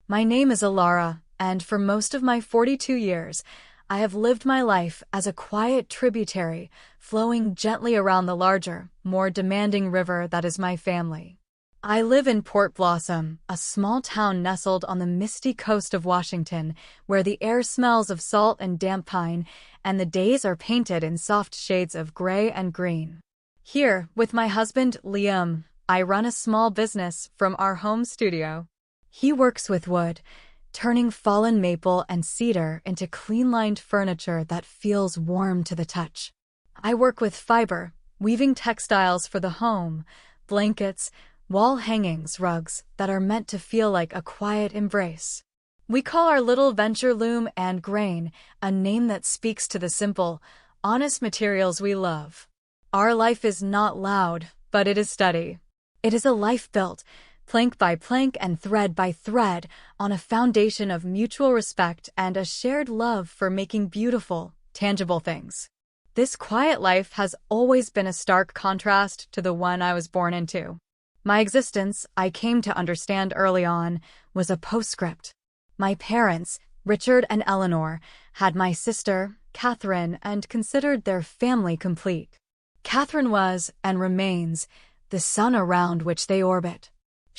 My name is Alara, and for most of my 42 years, I have lived my life as a quiet tributary flowing gently around the larger, more demanding river that is my family. I live in Port Blossom, a small town nestled on the misty coast of Washington, where the air smells of salt and damp pine, and the days are painted in soft shades of gray and green. Here, with my husband, Liam, I run a small business from our home studio. He works with wood, turning fallen maple and cedar into clean-lined furniture that feels warm to the touch. I work with fiber, weaving textiles for the home, blankets, wall hangings, rugs that are meant to feel like a quiet embrace. We call our little venture loom and grain, a name that speaks to the simple, honest materials we love. Our life is not loud, but it is steady. It is a life built, plank by plank and thread by thread, on a foundation of mutual respect and a shared love for making beautiful, tangible things. This quiet life has always been a stark contrast to the one I was born into. My existence, I came to understand early on, was a postscript. My parents, Richard and Eleanor, had my sister, Catherine, and considered their family complete. Catherine was, and remains, the sun around which they orbit.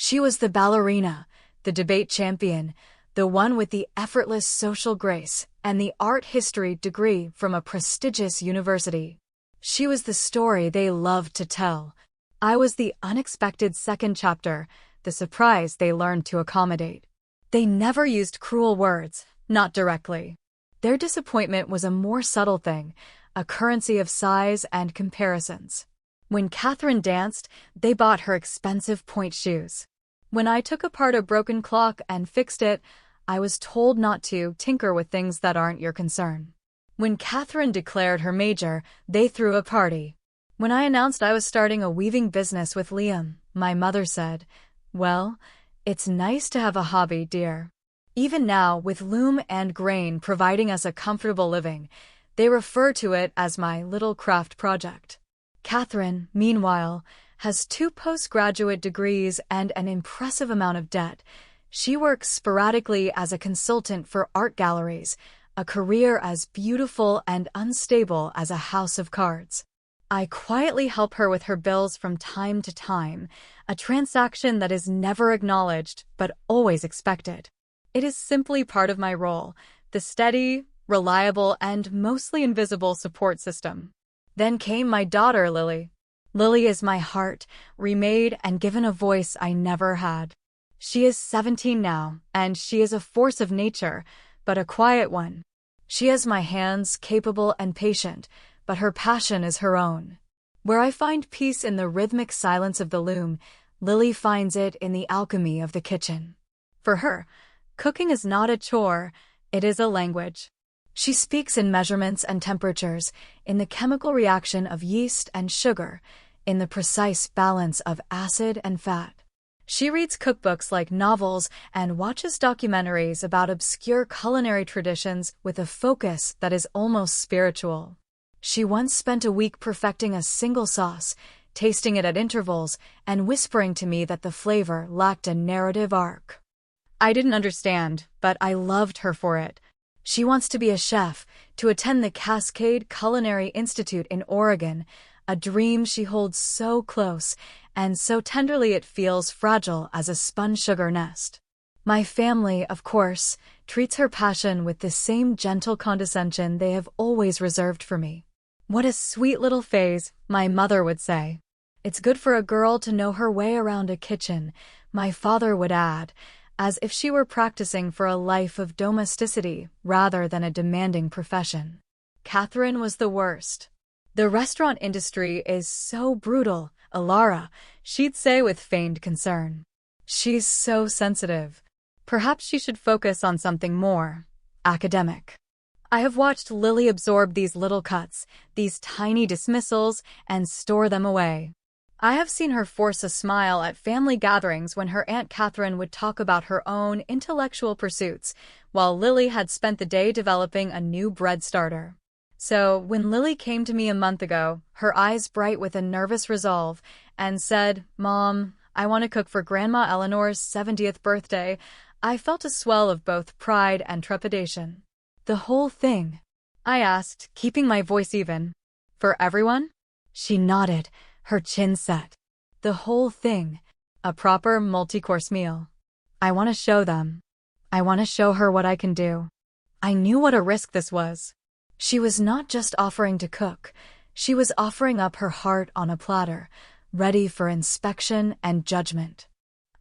She was the ballerina, the debate champion, the one with the effortless social grace and the art history degree from a prestigious university. She was the story they loved to tell. I was the unexpected second chapter, the surprise they learned to accommodate. They never used cruel words, not directly. Their disappointment was a more subtle thing, a currency of size and comparisons. When Catherine danced, they bought her expensive point shoes. When I took apart a broken clock and fixed it, I was told not to tinker with things that aren't your concern. When Catherine declared her major, they threw a party. When I announced I was starting a weaving business with Liam, my mother said, "Well, it's nice to have a hobby, dear." Even now, with loom and grain providing us a comfortable living, they refer to it as my little craft project. Catherine, meanwhile, has 2 postgraduate degrees and an impressive amount of debt. She works sporadically as a consultant for art galleries, a career as beautiful and unstable as a house of cards. I quietly help her with her bills from time to time, a transaction that is never acknowledged but always expected. It is simply part of my role, the steady, reliable, and mostly invisible support system. Then came my daughter, Lily. Lily is my heart, remade and given a voice I never had. She is 17 now, and she is a force of nature, but a quiet one. She has my hands, capable and patient, but her passion is her own. Where I find peace in the rhythmic silence of the loom, Lily finds it in the alchemy of the kitchen. For her, cooking is not a chore, it is a language. She speaks in measurements and temperatures, in the chemical reaction of yeast and sugar, in the precise balance of acid and fat. She reads cookbooks like novels and watches documentaries about obscure culinary traditions with a focus that is almost spiritual. She once spent a week perfecting a single sauce, tasting it at intervals and whispering to me that the flavor lacked a narrative arc. I didn't understand, but I loved her for it. She wants to be a chef, to attend the Cascade Culinary Institute in Oregon, a dream she holds so close, and so tenderly it feels fragile as a spun sugar nest. My family, of course, treats her passion with the same gentle condescension they have always reserved for me. "What a sweet little phase," my mother would say. "It's good for a girl to know her way around a kitchen," my father would add, as if she were practicing for a life of domesticity rather than a demanding profession. Catherine was the worst. "The restaurant industry is so brutal, Alara," she'd say with feigned concern. "She's so sensitive. Perhaps she should focus on something more academic." I have watched Lily absorb these little cuts, these tiny dismissals, and store them away. I have seen her force a smile at family gatherings when her Aunt Catherine would talk about her own intellectual pursuits, while Lily had spent the day developing a new bread starter. So, when Lily came to me a month ago, her eyes bright with a nervous resolve, and said, "Mom, I want to cook for Grandma Eleanor's 70th birthday," I felt a swell of both pride and trepidation. "The whole thing?" I asked, keeping my voice even. "For everyone?" She nodded, her chin set. "The whole thing. A proper multi-course meal. I want to show them. I want to show her what I can do." I knew what a risk this was. She was not just offering to cook. She was offering up her heart on a platter, ready for inspection and judgment.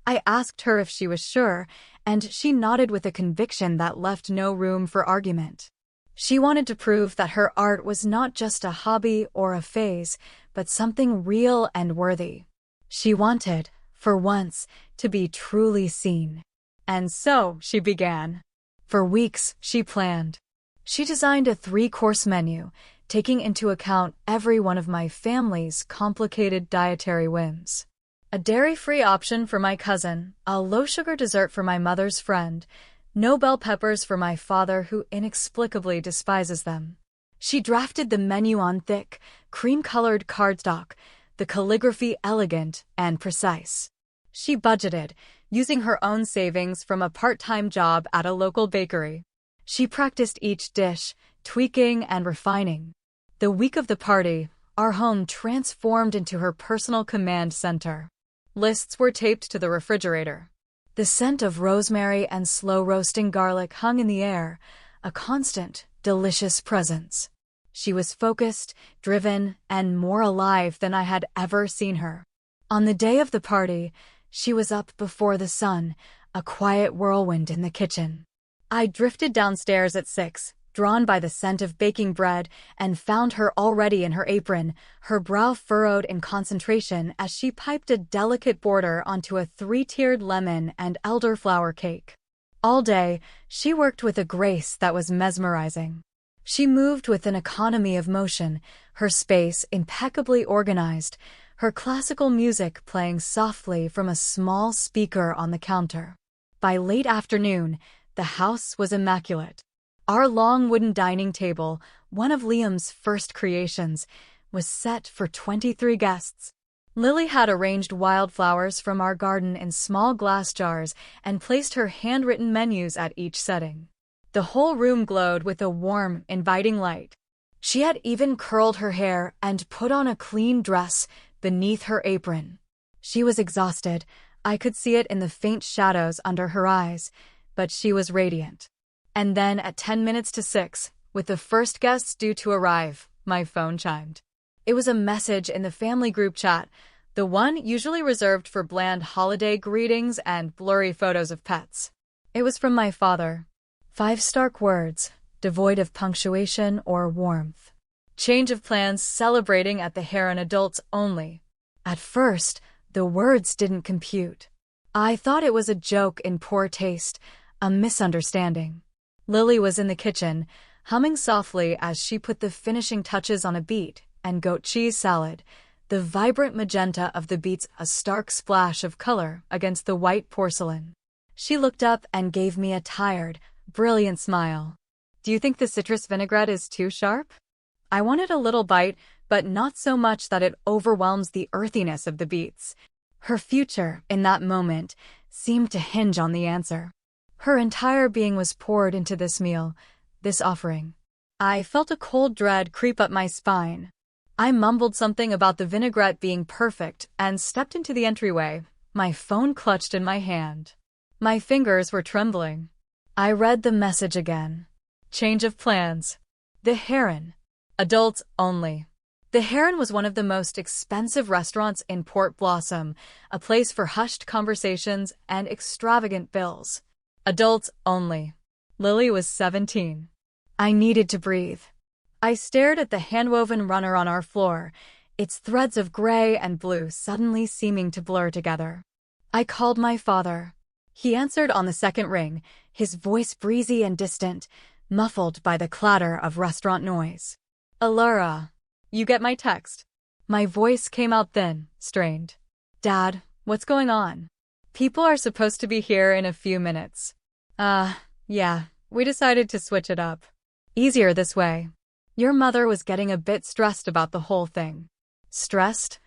I asked her if she was sure, and she nodded with a conviction that left no room for argument. She wanted to prove that her art was not just a hobby or a phase, but something real and worthy. She wanted, for once, to be truly seen. And so she began. For weeks, she planned. She designed a 3-course menu, taking into account every one of my family's complicated dietary whims. A dairy-free option for my cousin, a low-sugar dessert for my mother's friend, no bell peppers for my father who inexplicably despises them. She drafted the menu on thick, cream-colored cardstock, the calligraphy elegant and precise. She budgeted, using her own savings from a part-time job at a local bakery. She practiced each dish, tweaking and refining. The week of the party, our home transformed into her personal command center. Lists were taped to the refrigerator. The scent of rosemary and slow-roasting garlic hung in the air, a constant, delicious presence. She was focused, driven, and more alive than I had ever seen her. On the day of the party, she was up before the sun, a quiet whirlwind in the kitchen. I drifted downstairs at 6, drawn by the scent of baking bread, and found her already in her apron, her brow furrowed in concentration as she piped a delicate border onto a 3-tiered lemon and elderflower cake. All day, she worked with a grace that was mesmerizing. She moved with an economy of motion, her space impeccably organized, her classical music playing softly from a small speaker on the counter. By late afternoon, the house was immaculate. Our long wooden dining table, one of Liam's first creations, was set for 23 guests. Lily had arranged wildflowers from our garden in small glass jars and placed her handwritten menus at each setting. The whole room glowed with a warm, inviting light. She had even curled her hair and put on a clean dress beneath her apron. She was exhausted. I could see it in the faint shadows under her eyes, but she was radiant. And then at 10 minutes to 6, with the first guests due to arrive, my phone chimed. It was a message in the family group chat, the one usually reserved for bland holiday greetings and blurry photos of pets. It was from my father. 5 stark words, devoid of punctuation or warmth. Change of plans celebrating at the Heron adults only. At first, the words didn't compute. I thought it was a joke in poor taste, a misunderstanding. Lily was in the kitchen, humming softly as she put the finishing touches on a beet and goat cheese salad, the vibrant magenta of the beets a stark splash of color against the white porcelain. She looked up and gave me a tired, brilliant smile. "Do you think the citrus vinaigrette is too sharp?" I wanted a little bite, but not so much that it overwhelms the earthiness of the beets. Her future, in that moment, seemed to hinge on the answer. Her entire being was poured into this meal, this offering. I felt a cold dread creep up my spine. I mumbled something about the vinaigrette being perfect and stepped into the entryway, my phone clutched in my hand. My fingers were trembling. I read the message again. Change of plans. The Heron. Adults only. The Heron was one of the most expensive restaurants in Port Blossom, a place for hushed conversations and extravagant bills. Adults only. Lily was 17. I needed to breathe. I stared at the handwoven runner on our floor, its threads of gray and blue suddenly seeming to blur together. I called my father. He answered on the second ring, his voice breezy and distant, muffled by the clatter of restaurant noise. "Allura, you get my text?" My voice came out thin, strained. "Dad, what's going on?" "People are supposed to be here in a few minutes." Yeah, we decided to switch it up. Easier this way. Your mother was getting a bit stressed about the whole thing." Stressed?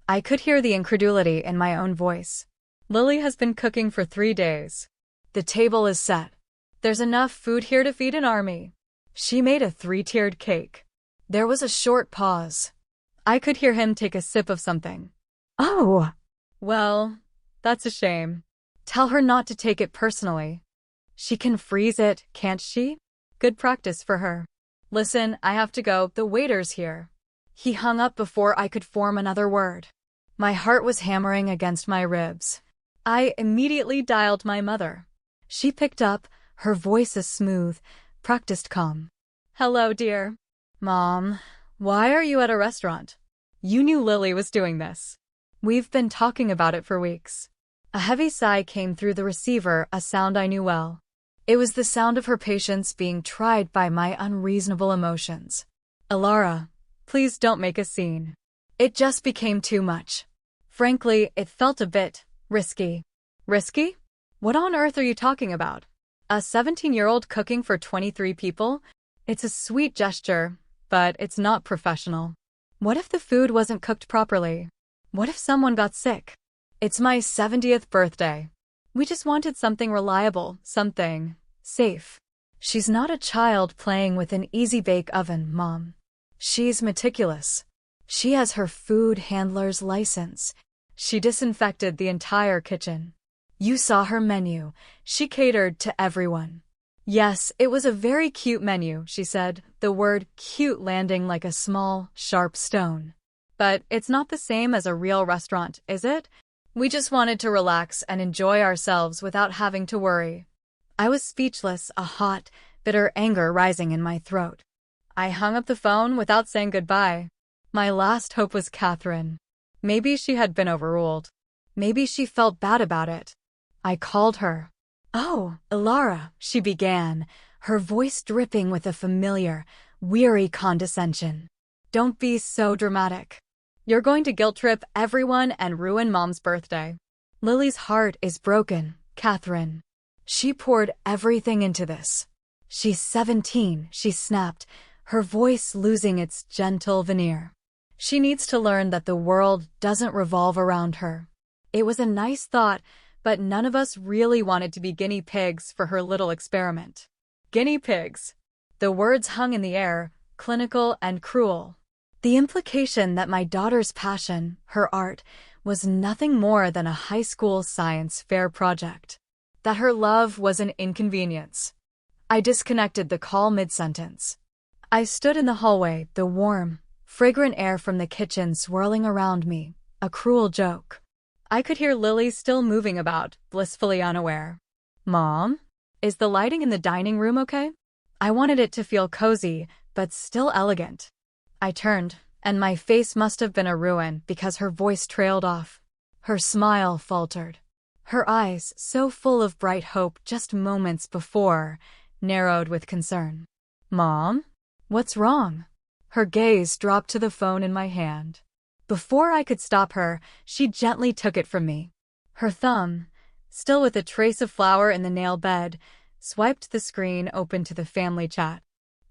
I could hear the incredulity in my own voice. "Lily has been cooking for 3 days. The table is set. There's enough food here to feed an army. She made a 3-tiered cake. There was a short pause. I could hear him take a sip of something. Oh, well, that's a shame. Tell her not to take it personally. She can freeze it, can't she? Good practice for her. Listen, I have to go. The waiter's here. He hung up before I could form another word. My heart was hammering against my ribs. I immediately dialed my mother. She picked up, her voice a smooth, practiced calm. Hello, dear. Mom, why are you at a restaurant? You knew Lily was doing this. We've been talking about it for weeks. A heavy sigh came through the receiver, a sound I knew well. It was the sound of her patience being tried by my unreasonable emotions. Alara, please don't make a scene. It just became too much. Frankly, it felt a bit risky. Risky? What on earth are you talking about? A 17-year-old cooking for 23 people? It's a sweet gesture, but it's not professional. What if the food wasn't cooked properly? What if someone got sick? It's my 70th birthday. We just wanted something reliable, something safe. She's not a child playing with an easy-bake oven, Mom. She's meticulous. She has her food handler's license. She disinfected the entire kitchen. You saw her menu. She catered to everyone. Yes, it was a very cute menu, she said, the word cute landing like a small, sharp stone. But it's not the same as a real restaurant, is it? We just wanted to relax and enjoy ourselves without having to worry. I was speechless, a hot, bitter anger rising in my throat. I hung up the phone without saying goodbye. My last hope was Catherine. Maybe she had been overruled. Maybe she felt bad about it. I called her. Oh, Alara, she began, her voice dripping with a familiar, weary condescension. Don't be so dramatic. You're going to guilt-trip everyone and ruin Mom's birthday. Lily's heart is broken, Catherine. She poured everything into this. She's 17, she snapped, her voice losing its gentle veneer. She needs to learn that the world doesn't revolve around her. It was a nice thought, but none of us really wanted to be guinea pigs for her little experiment. Guinea pigs. The words hung in the air, clinical and cruel. The implication that my daughter's passion, her art, was nothing more than a high school science fair project. That her love was an inconvenience. I disconnected the call mid-sentence. I stood in the hallway, the warm, fragrant air from the kitchen swirling around me, a cruel joke. I could hear Lily still moving about, blissfully unaware. Mom? Is the lighting in the dining room okay? I wanted it to feel cozy, but still elegant. I turned, and my face must have been a ruin because her voice trailed off. Her smile faltered. Her eyes, so full of bright hope just moments before, narrowed with concern. Mom? What's wrong? Her gaze dropped to the phone in my hand. Before I could stop her, she gently took it from me. Her thumb, still with a trace of flour in the nail bed, swiped the screen open to the family chat.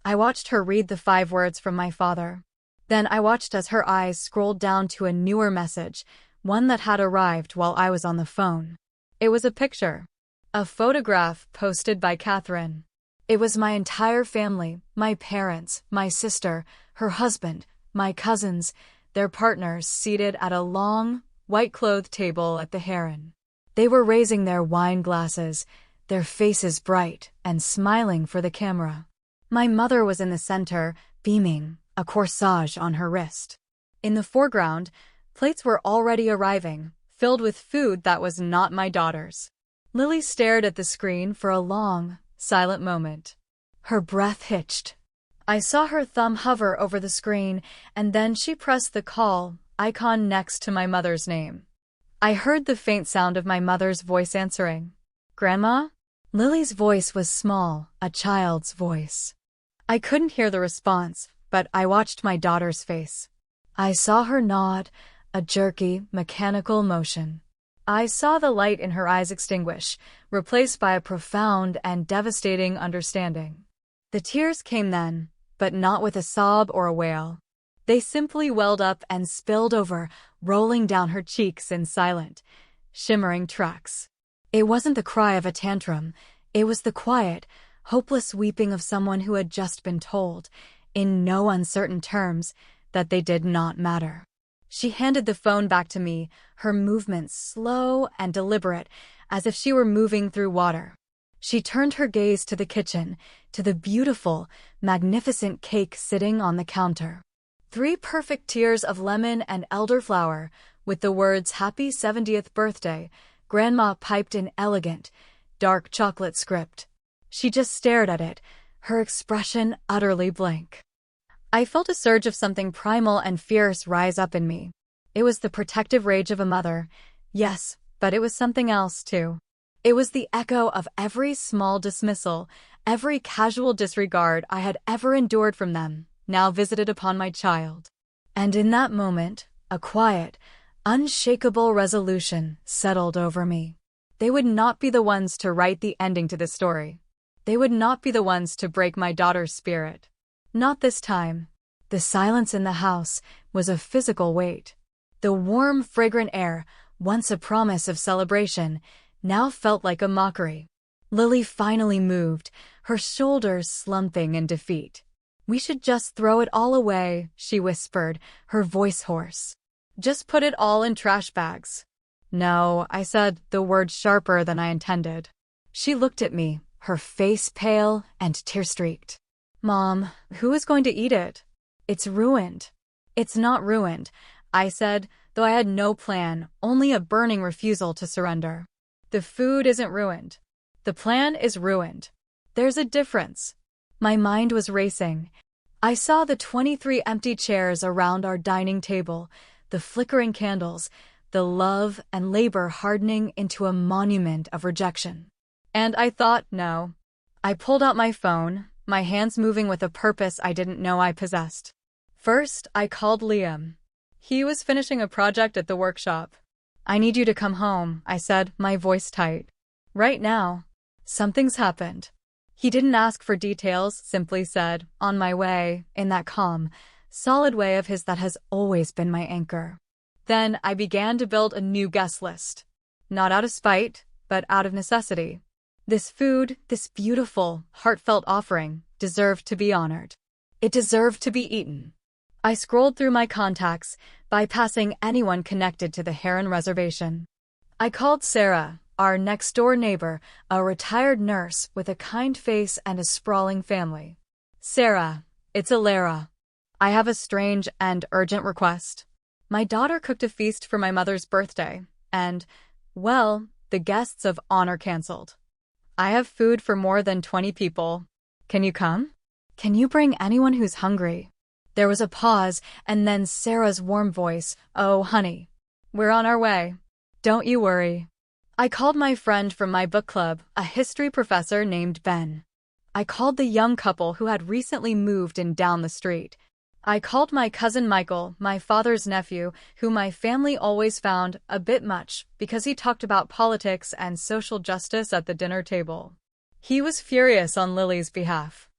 I watched her read the 5 words from my father. Then I watched as her eyes scrolled down to a newer message, one that had arrived while I was on the phone. It was a picture. A photograph posted by Catherine. It was my entire family, my parents, my sister, her husband, my cousins, their partners seated at a long, white-clothed table at the Heron. They were raising their wine glasses, their faces bright and smiling for the camera. My mother was in the center, beaming, a corsage on her wrist. In the foreground, plates were already arriving, filled with food that was not my daughter's. Lily stared at the screen for a long, silent moment. Her breath hitched. I saw her thumb hover over the screen, and then she pressed the call icon next to my mother's name. I heard the faint sound of my mother's voice answering. Grandma? Lily's voice was small, a child's voice. I couldn't hear the response, but I watched my daughter's face. I saw her nod, a jerky, mechanical motion. I saw the light in her eyes extinguish, replaced by a profound and devastating understanding. The tears came then, but not with a sob or a wail. They simply welled up and spilled over, rolling down her cheeks in silent, shimmering tracks. It wasn't the cry of a tantrum. It was the quiet, hopeless weeping of someone who had just been told, in no uncertain terms, that they did not matter. She handed the phone back to me, her movements slow and deliberate, as if she were moving through water. She turned her gaze to the kitchen, to the beautiful, magnificent cake sitting on the counter. 3 perfect tiers of lemon and elderflower, with the words "Happy 70th Birthday," Grandma piped in elegant, dark chocolate script. She just stared at it, her expression utterly blank. I felt a surge of something primal and fierce rise up in me. It was the protective rage of a mother, yes, but it was something else, too. It was the echo of every small dismissal, every casual disregard I had ever endured from them, now visited upon my child. And in that moment, a quiet, unshakable resolution settled over me. They would not be the ones to write the ending to this story. They would not be the ones to break my daughter's spirit. Not this time. The silence in the house was a physical weight. The warm, fragrant air, once a promise of celebration, now felt like a mockery. Lily finally moved, her shoulders slumping in defeat. "We should just throw it all away," she whispered, her voice hoarse. "Just put it all in trash bags." "No," I said, the word sharper than I intended. She looked at me, her face pale and tear-streaked. "Mom, who is going to eat it? It's ruined." "It's not ruined," I said, though I had no plan, only a burning refusal to surrender. "The food isn't ruined. The plan is ruined. There's a difference." My mind was racing. I saw the 23 empty chairs around our dining table, the flickering candles, the love and labor hardening into a monument of rejection. And I thought, no. I pulled out my phone, my hands moving with a purpose I didn't know I possessed. First, I called Liam. He was finishing a project at the workshop. "I need you to come home," I said, my voice tight. "Right now. Something's happened." He didn't ask for details, simply said, "On my way," in that calm, solid way of his that has always been my anchor. Then I began to build a new guest list. Not out of spite, but out of necessity. This food, this beautiful, heartfelt offering, deserved to be honored. It deserved to be eaten. I scrolled through my contacts, bypassing anyone connected to the Heron Reservation. I called Sarah, our next-door neighbor, a retired nurse with a kind face and a sprawling family. "Sarah, it's Alara. I have a strange and urgent request. My daughter cooked a feast for my mother's birthday, and, well, the guests of honor canceled. I have food for more than 20 people. Can you come? Can you bring anyone who's hungry?" There was a pause, and then Sarah's warm voice, "Oh, honey, we're on our way. Don't you worry." I called my friend from my book club, a history professor named Ben. I called the young couple who had recently moved in down the street. I called my cousin Michael, my father's nephew, who my family always found a bit much because he talked about politics and social justice at the dinner table. He was furious on Lily's behalf.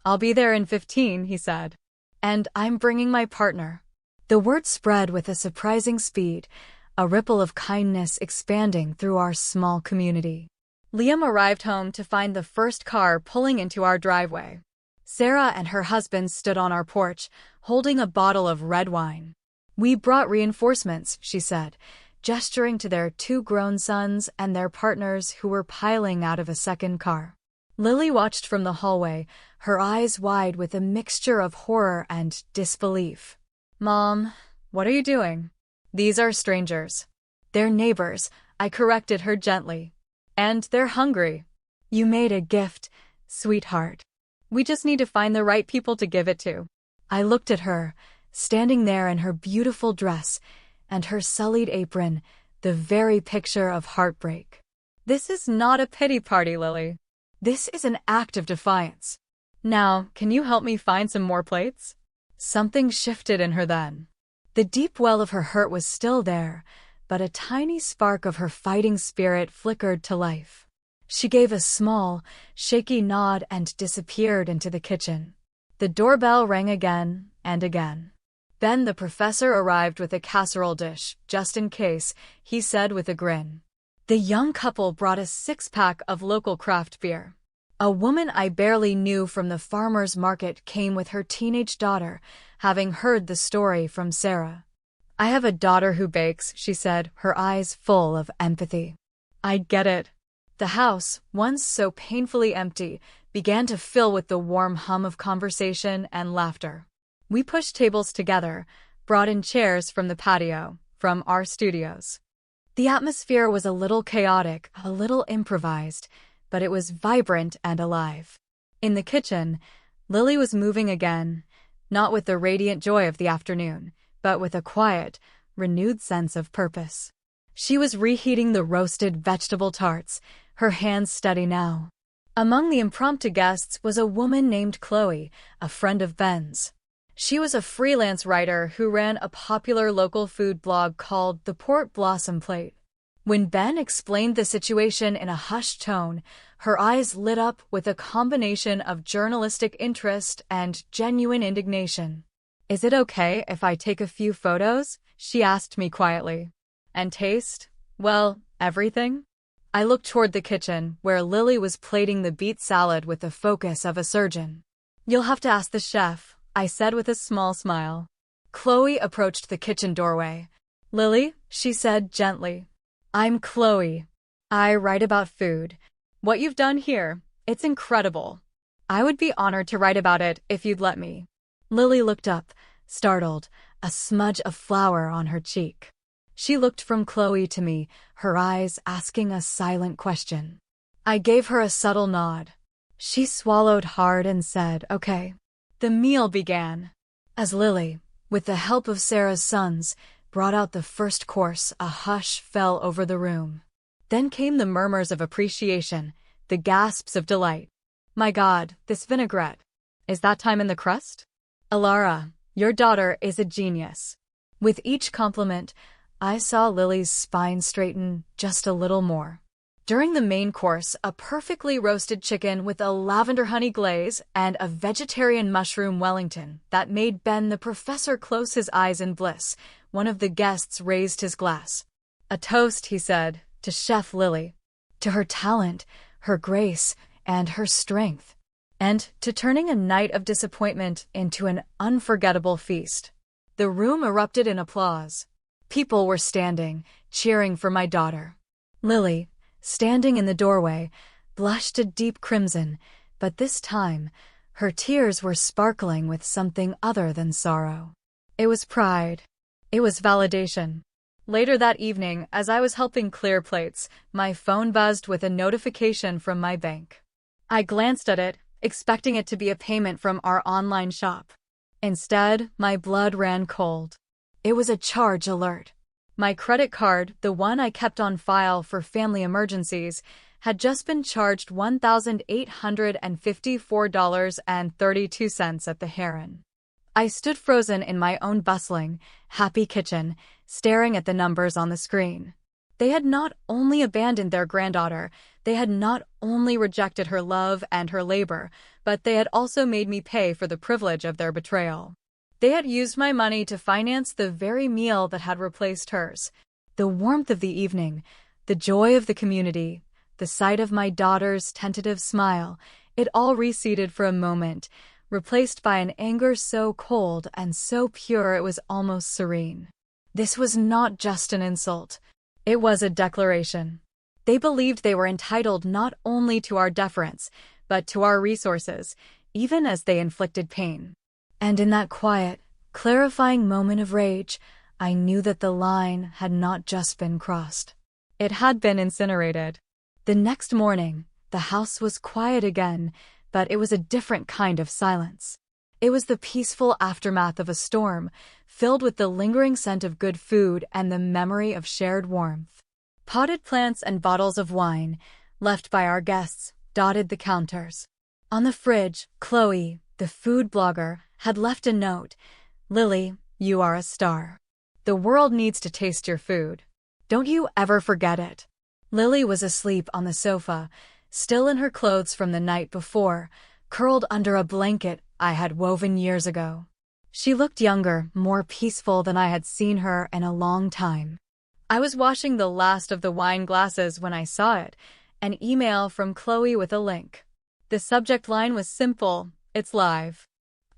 "I'll be there in 15, he said. "And I'm bringing my partner." The word spread with a surprising speed, a ripple of kindness expanding through our small community. Liam arrived home to find the first car pulling into our driveway. Sarah and her husband stood on our porch, holding a bottle of red wine. "We brought reinforcements," she said, gesturing to their 2 grown sons and their partners who were piling out of a second car. Lily watched from the hallway, her eyes wide with a mixture of horror and disbelief. "Mom, what are you doing?" "These are strangers. They're neighbors," I corrected her gently. "And they're hungry. You made a gift, sweetheart. We just need to find the right people to give it to." I looked at her, standing there in her beautiful dress and her sullied apron, the very picture of heartbreak. "This is not a pity party, Lily. This is an act of defiance. Now, can you help me find some more plates?" Something shifted in her then. The deep well of her hurt was still there, but a tiny spark of her fighting spirit flickered to life. She gave a small, shaky nod and disappeared into the kitchen. The doorbell rang again and again. Then the professor arrived with a casserole dish, just in case, he said with a grin. The young couple brought a six-pack of local craft beer. A woman I barely knew from the farmer's market came with her teenage daughter, having heard the story from Sarah. "I have a daughter who bakes," she said, her eyes full of empathy. "I get it." The house, once so painfully empty, began to fill with the warm hum of conversation and laughter. We pushed tables together, brought in chairs from the patio, from our studios. The atmosphere was a little chaotic, a little improvised, but it was vibrant and alive. In the kitchen, Lily was moving again, not with the radiant joy of the afternoon, but with a quiet, renewed sense of purpose. She was reheating the roasted vegetable tarts, her hands steady now. Among the impromptu guests was a woman named Chloe, a friend of Ben's. She was a freelance writer who ran a popular local food blog called The Port Blossom Plate. When Ben explained the situation in a hushed tone, her eyes lit up with a combination of journalistic interest and genuine indignation. "Is it okay if I take a few photos?" she asked me quietly. "And taste? Well, everything?" I looked toward the kitchen, where Lily was plating the beet salad with the focus of a surgeon. "You'll have to ask the chef," I said with a small smile. Chloe approached the kitchen doorway. "Lily," she said gently. "I'm Chloe. I write about food. What you've done here, it's incredible. I would be honored to write about it if you'd let me." Lily looked up, startled, a smudge of flour on her cheek. She looked from Chloe to me, her eyes asking a silent question. I gave her a subtle nod. She swallowed hard and said, "Okay." The meal began. As Lily, with the help of Sarah's sons, brought out the first course, a hush fell over the room. Then came the murmurs of appreciation, the gasps of delight. "My God, this vinaigrette. Is that time in the crust? Alara, your daughter is a genius." With each compliment, I saw Lily's spine straighten just a little more. During the main course, a perfectly roasted chicken with a lavender honey glaze and a vegetarian mushroom Wellington that made Ben the professor close his eyes in bliss, one of the guests raised his glass. "A toast," he said, "to Chef Lily, to her talent, her grace, and her strength, and to turning a night of disappointment into an unforgettable feast." The room erupted in applause. People were standing, cheering for my daughter. Lily, standing in the doorway, blushed a deep crimson, but this time, her tears were sparkling with something other than sorrow. It was pride. It was validation. Later that evening, as I was helping clear plates, my phone buzzed with a notification from my bank. I glanced at it, expecting it to be a payment from our online shop. Instead, my blood ran cold. It was a charge alert. My credit card, the one I kept on file for family emergencies, had just been charged $1,854.32 at the Heron. I stood frozen in my own bustling, happy kitchen, staring at the numbers on the screen. They had not only abandoned their granddaughter, they had not only rejected her love and her labor, but they had also made me pay for the privilege of their betrayal. They had used my money to finance the very meal that had replaced hers. The warmth of the evening, the joy of the community, the sight of my daughter's tentative smile, it all receded for a moment, replaced by an anger so cold and so pure it was almost serene. This was not just an insult. It was a declaration. They believed they were entitled not only to our deference, but to our resources, even as they inflicted pain. And in that quiet, clarifying moment of rage, I knew that the line had not just been crossed. It had been incinerated. The next morning, the house was quiet again, but it was a different kind of silence. It was the peaceful aftermath of a storm, filled with the lingering scent of good food and the memory of shared warmth. Potted plants and bottles of wine, left by our guests, dotted the counters. On the fridge, Chloe, the food blogger, had left a note. "Lily, you are a star. The world needs to taste your food. Don't you ever forget it." Lily was asleep on the sofa, still in her clothes from the night before, curled under a blanket I had woven years ago. She looked younger, more peaceful than I had seen her in a long time. I was washing the last of the wine glasses when I saw it, an email from Chloe with a link. The subject line was simple: "It's live."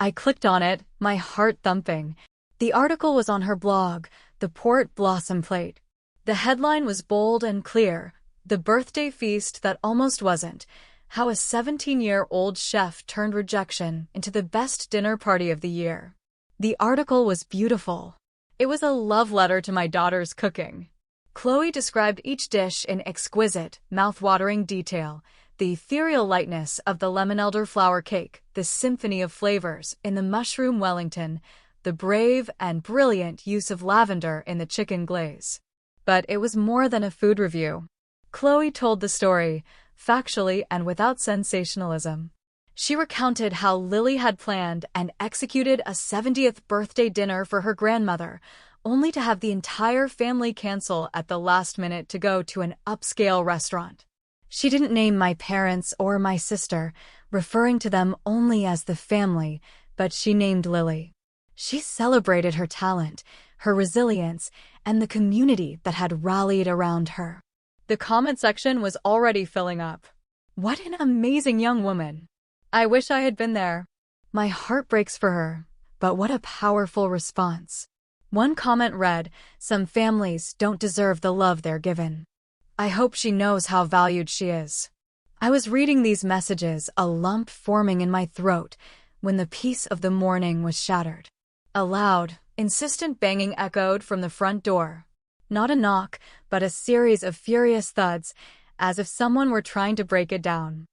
I clicked on it, my heart thumping. The article was on her blog, The Port Blossom Plate. The headline was bold and clear: "The birthday feast that almost wasn't. How a 17-year-old chef turned rejection into the best dinner party of the year." The article was beautiful. It was a love letter to my daughter's cooking. Chloe described each dish in exquisite, mouth-watering detail: the ethereal lightness of the lemon elderflower cake, the symphony of flavors in the mushroom Wellington, the brave and brilliant use of lavender in the chicken glaze. But it was more than a food review. Chloe told the story, factually and without sensationalism. She recounted how Lily had planned and executed a 70th birthday dinner for her grandmother, only to have the entire family cancel at the last minute to go to an upscale restaurant. She didn't name my parents or my sister, referring to them only as the family, but she named Lily. She celebrated her talent, her resilience, and the community that had rallied around her. The comment section was already filling up. What an amazing young woman. I wish I had been there. My heart breaks for her, but what a powerful response. One comment read, "Some families don't deserve the love they're given. I hope she knows how valued she is." I was reading these messages, a lump forming in my throat, when the peace of the morning was shattered. A loud, insistent banging echoed from the front door. Not a knock, but a series of furious thuds, as if someone were trying to break it down.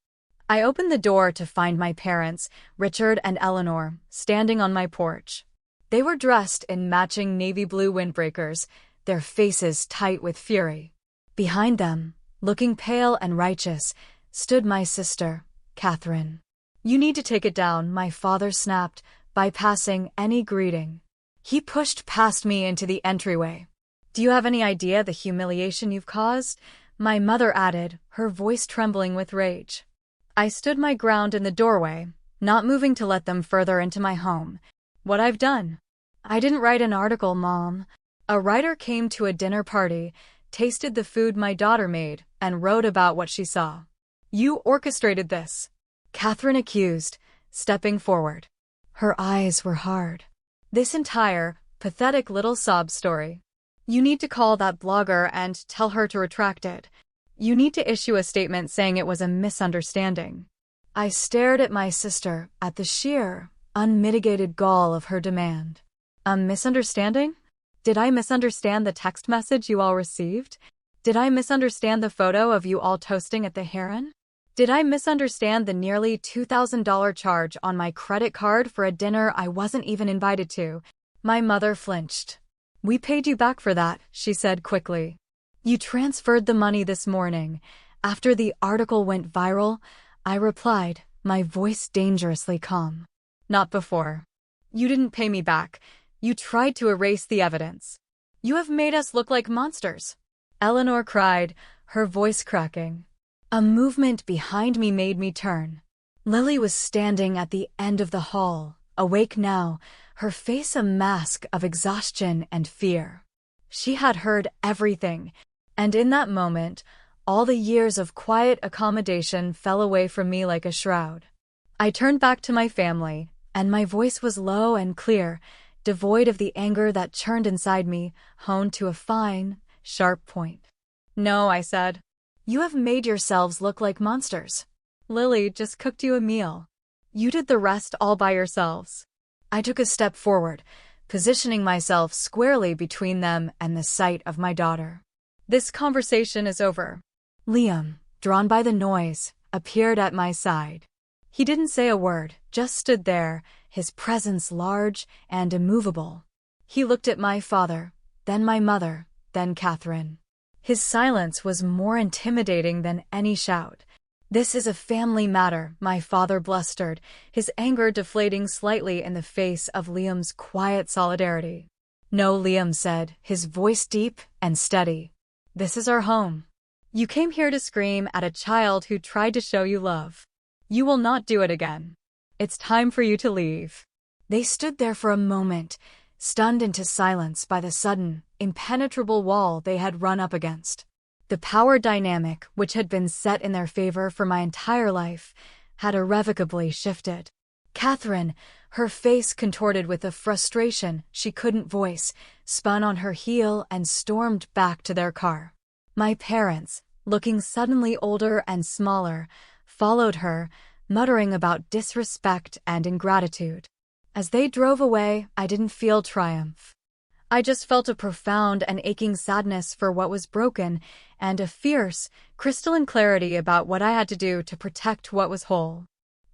I opened the door to find my parents, Richard and Eleanor, standing on my porch. They were dressed in matching navy blue windbreakers, their faces tight with fury. Behind them, looking pale and righteous, stood my sister, Catherine. "You need to take it down," my father snapped, bypassing any greeting. He pushed past me into the entryway. "Do you have any idea the humiliation you've caused?" my mother added, her voice trembling with rage. I stood my ground in the doorway, not moving to let them further into my home. "What I've done?" "I didn't write an article, Mom. A writer came to a dinner party, tasted the food my daughter made, and wrote about what she saw." "You orchestrated this," Catherine accused, stepping forward. Her eyes were hard. "This entire, pathetic little sob story. You need to call that blogger and tell her to retract it. You need to issue a statement saying it was a misunderstanding." I stared at my sister, at the sheer, unmitigated gall of her demand. "A misunderstanding? Did I misunderstand the text message you all received? Did I misunderstand the photo of you all toasting at the Heron? Did I misunderstand the nearly $2,000 charge on my credit card for a dinner I wasn't even invited to?" My mother flinched. "We paid you back for that," she said quickly. "You transferred the money this morning. After the article went viral," I replied, my voice dangerously calm. "Not before. You didn't pay me back. You tried to erase the evidence. You have made us look like monsters," Eleanor cried, her voice cracking. A movement behind me made me turn. Lily was standing at the end of the hall, awake now, her face a mask of exhaustion and fear. She had heard everything, and in that moment, all the years of quiet accommodation fell away from me like a shroud. I turned back to my family, and my voice was low and clear, devoid of the anger that churned inside me, honed to a fine, sharp point. "No," I said. "You have made yourselves look like monsters. Lily just cooked you a meal. You did the rest all by yourselves." I took a step forward, positioning myself squarely between them and the sight of my daughter. "This conversation is over." Liam, drawn by the noise, appeared at my side. He didn't say a word, just stood there, his presence large and immovable. He looked at my father, then my mother, then Catherine. His silence was more intimidating than any shout. "This is a family matter," my father blustered, his anger deflating slightly in the face of Liam's quiet solidarity. "No," Liam said, his voice deep and steady. "This is our home. You came here to scream at a child who tried to show you love. You will not do it again. It's time for you to leave." They stood there for a moment, stunned into silence by the sudden, impenetrable wall they had run up against. The power dynamic, which had been set in their favor for my entire life, had irrevocably shifted. Catherine, her face contorted with a frustration she couldn't voice, spun on her heel and stormed back to their car. My parents, looking suddenly older and smaller, followed her, muttering about disrespect and ingratitude. As they drove away, I didn't feel triumph. I just felt a profound and aching sadness for what was broken and a fierce, crystalline clarity about what I had to do to protect what was whole.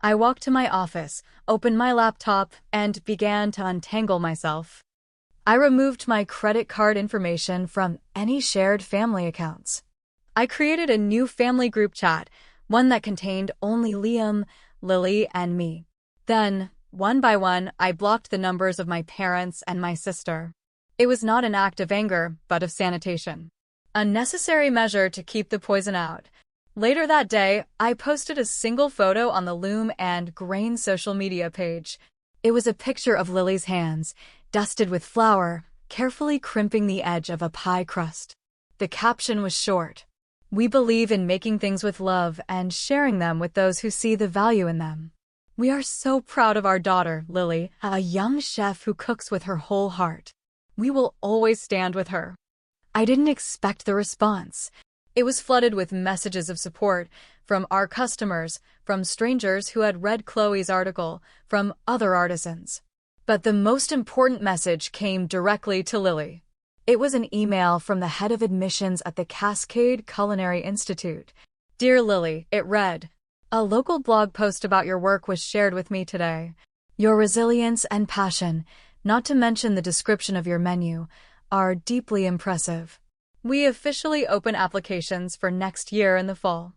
I walked to my office, opened my laptop, and began to untangle myself. I removed my credit card information from any shared family accounts. I created a new family group chat, one that contained only Liam, Lily, and me. Then, one by one, I blocked the numbers of my parents and my sister. It was not an act of anger, but of sanitation. A necessary measure to keep the poison out. Later that day, I posted a single photo on the Loom and Grain social media page. It was a picture of Lily's hands, dusted with flour, carefully crimping the edge of a pie crust. The caption was short. "We believe in making things with love and sharing them with those who see the value in them. We are so proud of our daughter, Lily, a young chef who cooks with her whole heart. We will always stand with her." I didn't expect the response. It was flooded with messages of support from our customers, from strangers who had read Chloe's article, from other artisans. But the most important message came directly to Lily. It was an email from the head of admissions at the Cascade Culinary Institute. "Dear Lily," it read, "a local blog post about your work was shared with me today. Your resilience and passion, not to mention the description of your menu, are deeply impressive. We officially open applications for next year in the fall.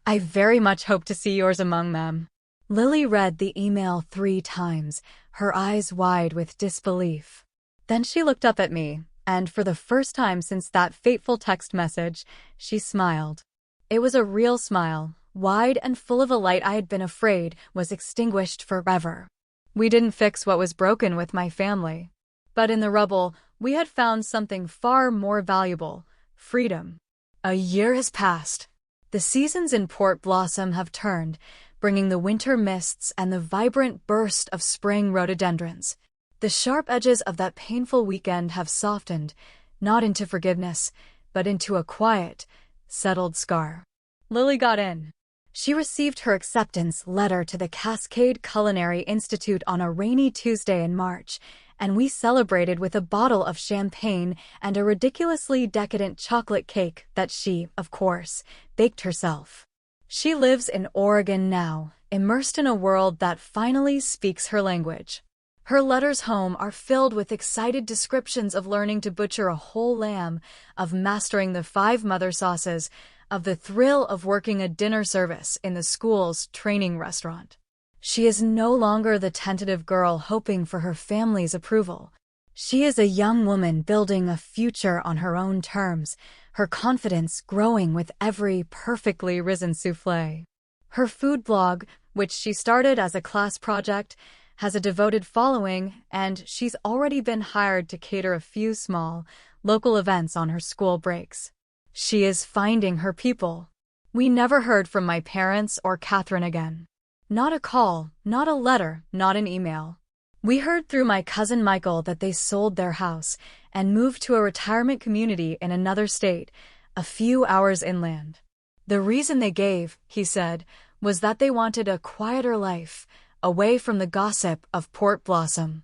I very much hope to see yours among them." Lily read the email 3 times, her eyes wide with disbelief. Then she looked up at me, and for the first time since that fateful text message, she smiled. It was a real smile, wide and full of a light I had been afraid was extinguished forever. We didn't fix what was broken with my family. But in the rubble, we had found something far more valuable: freedom. A year has passed. The seasons in Port Blossom have turned, bringing the winter mists and the vibrant burst of spring rhododendrons. The sharp edges of that painful weekend have softened, not into forgiveness, but into a quiet, settled scar. Lily got in. She received her acceptance letter to the Cascade Culinary Institute on a rainy Tuesday in March, and we celebrated with a bottle of champagne and a ridiculously decadent chocolate cake that she, of course, baked herself. She lives in Oregon now, immersed in a world that finally speaks her language. Her letters home are filled with excited descriptions of learning to butcher a whole lamb, of mastering the 5 mother sauces, of the thrill of working a dinner service in the school's training restaurant. She is no longer the tentative girl hoping for her family's approval. She is a young woman building a future on her own terms, her confidence growing with every perfectly risen soufflé. Her food blog, which she started as a class project, has a devoted following, and she's already been hired to cater a few small, local events on her school breaks. She is finding her people. We never heard from my parents or Catherine again. Not a call, not a letter, not an email. We heard through my cousin Michael that they sold their house and moved to a retirement community in another state, a few hours inland. The reason they gave, he said, was that they wanted a quieter life, away from the gossip of Port Blossom.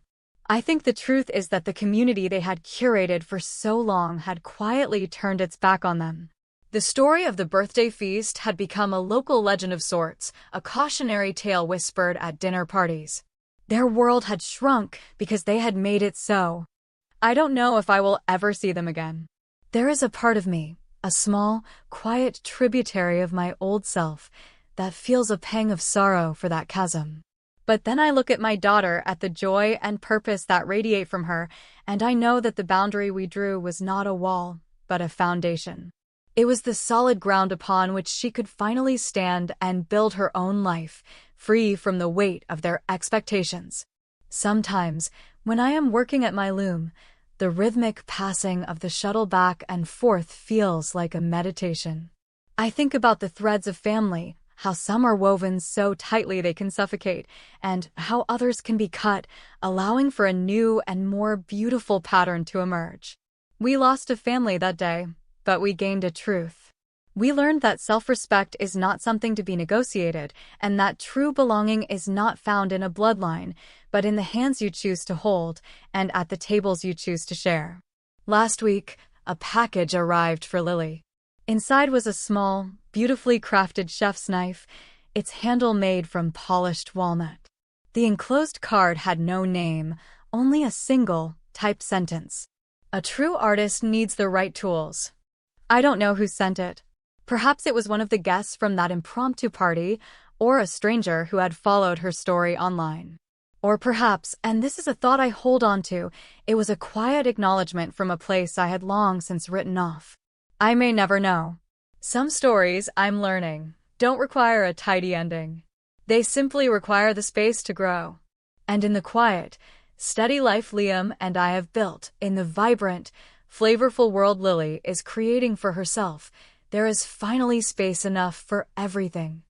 I think the truth is that the community they had curated for so long had quietly turned its back on them. The story of the birthday feast had become a local legend of sorts, a cautionary tale whispered at dinner parties. Their world had shrunk because they had made it so. I don't know if I will ever see them again. There is a part of me, a small, quiet tributary of my old self, that feels a pang of sorrow for that chasm. But then I look at my daughter, at the joy and purpose that radiate from her, and I know that the boundary we drew was not a wall, but a foundation. It was the solid ground upon which she could finally stand and build her own life, free from the weight of their expectations. Sometimes, When I am working at my loom, the rhythmic passing of the shuttle back and forth feels like a meditation. I think about the threads of family, how some are woven so tightly they can suffocate, and how others can be cut, allowing for a new and more beautiful pattern to emerge. We lost a family that day, but we gained a truth. We learned that self-respect is not something to be negotiated, and that true belonging is not found in a bloodline, but in the hands you choose to hold and at the tables you choose to share. Last week, a package arrived for Lily. Inside was a small, beautifully crafted chef's knife, its handle made from polished walnut. The enclosed card had no name, only a single, typed sentence. A true artist needs the right tools. I don't know who sent it. Perhaps it was one of the guests from that impromptu party, or a stranger who had followed her story online. Or perhaps, and this is a thought I hold on to, it was a quiet acknowledgement from a place I had long since written off. I may never know. Some stories, I'm learning, don't require a tidy ending. They simply require the space to grow. And in the quiet, steady life Liam and I have built, in the vibrant, flavorful world Lily is creating for herself, there is finally space enough for everything.